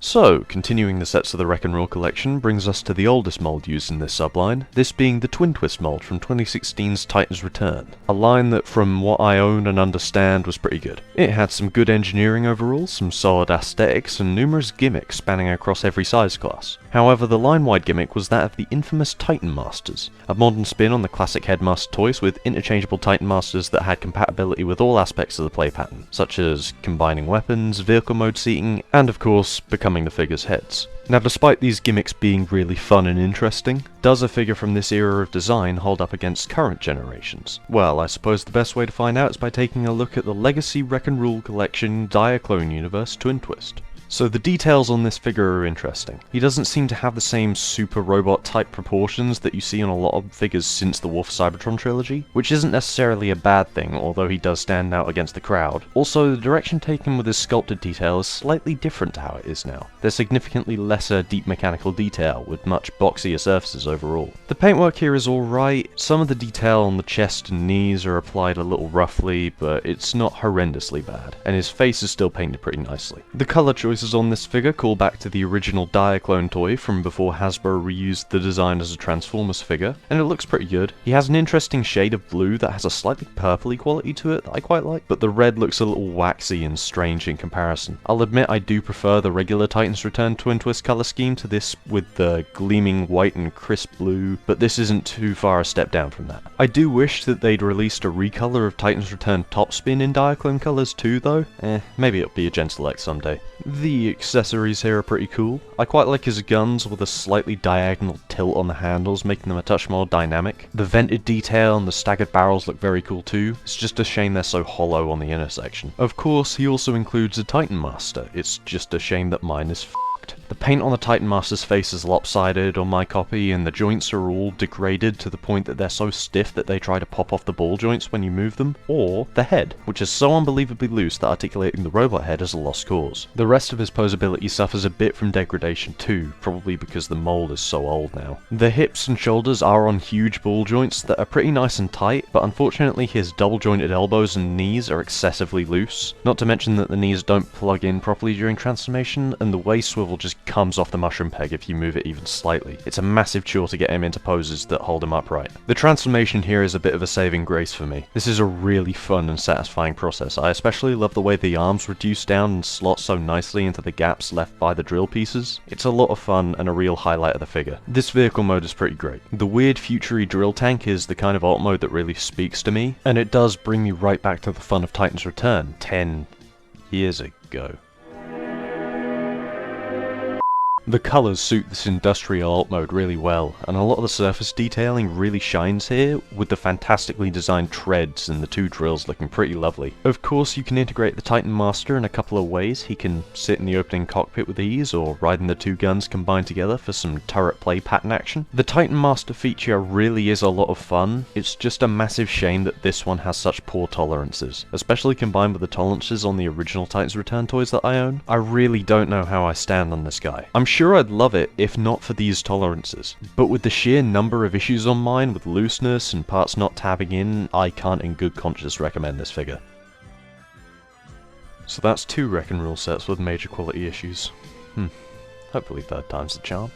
So, continuing the sets of the Wreck 'n' Roll collection brings us to the oldest mold used in this subline, this being the Twintwist mold from 2016's Titan's Return, a line that from what I own and understand was pretty good. It had some good engineering overall, some solid aesthetics, and numerous gimmicks spanning across every size class. However, the line-wide gimmick was that of the infamous Titan Masters, a modern spin on the classic Headmaster toys with interchangeable Titan Masters that had compatibility with all aspects of the play pattern, such as combining weapons, vehicle mode seating, and of course, becoming the figure's heads. Now, despite these gimmicks being really fun and interesting, does a figure from this era of design hold up against current generations? Well, I suppose the best way to find out is by taking a look at the Legacy Wreck 'n' Roll Collection Diaclone universe Twintwist. So the details on this figure are interesting. He doesn't seem to have the same super robot type proportions that you see on a lot of figures since the War for Cybertron trilogy, which isn't necessarily a bad thing, although he does stand out against the crowd. Also, the direction taken with his sculpted detail is slightly different to how it is now. There's significantly lesser deep mechanical detail, with much boxier surfaces overall. The paintwork here is alright, some of the detail on the chest and knees are applied a little roughly, but it's not horrendously bad, and his face is still painted pretty nicely. The colour choice on this figure call back to the original Diaclone toy from before Hasbro reused the design as a Transformers figure, and it looks pretty good. He has an interesting shade of blue that has a slightly purpley quality to it that I quite like, but the red looks a little waxy and strange in comparison. I'll admit I do prefer the regular Titan's Return Twintwist colour scheme to this with the gleaming white and crisp blue, but this isn't too far a step down from that. I do wish that they'd released a recolor of Titan's Return Topspin in Diaclone colours too though. Maybe it'll be a Gen Select someday. The accessories here are pretty cool. I quite like his guns with a slightly diagonal tilt on the handles, making them a touch more dynamic. The vented detail and the staggered barrels look very cool too. It's just a shame they're so hollow on the intersection. Of course, he also includes a Titan Master. It's just a shame that mine is The paint on the Titan Master's face is lopsided on my copy, and the joints are all degraded to the point that they're so stiff that they try to pop off the ball joints when you move them, or the head, which is so unbelievably loose that articulating the robot head is a lost cause. The rest of his posability suffers a bit from degradation too, probably because the mold is so old now. The hips and shoulders are on huge ball joints that are pretty nice and tight, but unfortunately his double jointed elbows and knees are excessively loose, not to mention that the knees don't plug in properly during transformation, and the waist swivel just comes off the mushroom peg if you move it even slightly. It's a massive chore to get him into poses that hold him upright. The transformation here is a bit of a saving grace for me. This is a really fun and satisfying process. I especially love the way the arms reduce down and slot so nicely into the gaps left by the drill pieces. It's a lot of fun and a real highlight of the figure. This vehicle mode is pretty great. The weird future-y drill tank is the kind of alt mode that really speaks to me, and it does bring me right back to the fun of Titan's Return 10 years ago. The colours suit this industrial alt mode really well, and a lot of the surface detailing really shines here, with the fantastically designed treads and the two drills looking pretty lovely. Of course, you can integrate the Titan Master in a couple of ways. He can sit in the opening cockpit with ease, or riding the two guns combined together for some turret play pattern action. The Titan Master feature really is a lot of fun. It's just a massive shame that this one has such poor tolerances, especially combined with the tolerances on the original Titan's Return toys that I own. I really don't know how I stand on this guy. I'm sure I'd love it if not for these tolerances, but with the sheer number of issues on mine with looseness and parts not tabbing in, I can't in good conscience recommend this figure. So that's 2 Wreck 'n' Roll sets with major quality issues. Hopefully third time's the charm.